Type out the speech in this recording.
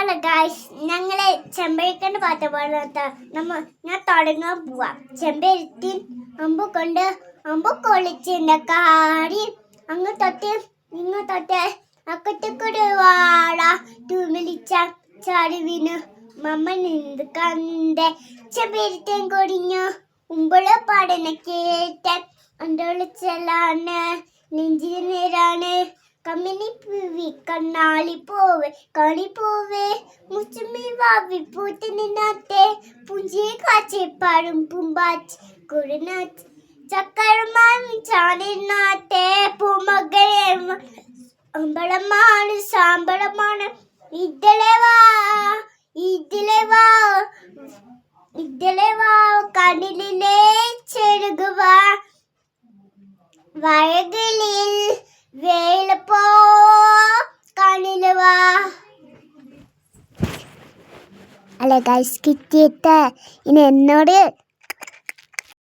Hello guys, ഞങ്ങളെ ചെമ്പരത്തിൻ്റെ പാട്ട് പാടുന്ന ഞാൻ തുടങ്ങാൻ പോവാ. ചെമ്പരത്തി അമ്പു കൊണ്ട് അമ്പു കൊളിച്ചിൻ്റെ കാടി അങ്ങ് തൊട്ട് ഇങ്ങ് തൊട്ട് അക്കത്തൊക്കെ വാട തുമിളിച്ച ചരിവിന് മമ്മ നിന്ന് കണ്ടേ ചെമ്പരത്തേൻ കൊടിഞ്ഞു ഉമ്പള പാടന കേട്ട അണ്ടൊളിച്ചലാണ് നെഞ്ചിന് നേരാണ് കമ്മിനി പൂവി കണ്ണാളി പോവേ കളി പോവേ മുച്ചുമി വാവി പൂത്ത് നിന്നാത്തെ പുഞ്ചിയെ കാച്ചേപ്പാടും പൂമ്പാച്ച് കുടനാച്ച് ചക്കരമാവി ചാടിനാത്തെ പൂമകരെ അമ്പളമാണ് സാമ്പളമാണ് ഇതിലെ വാ കടലിലെ ചെറുകുവ വഴകളിൽ വേലപ്പോ കാണിലുവാ. അല്ല ഗൈസ്, കിട്ടിയിട്ട് ഇനി എന്നോട്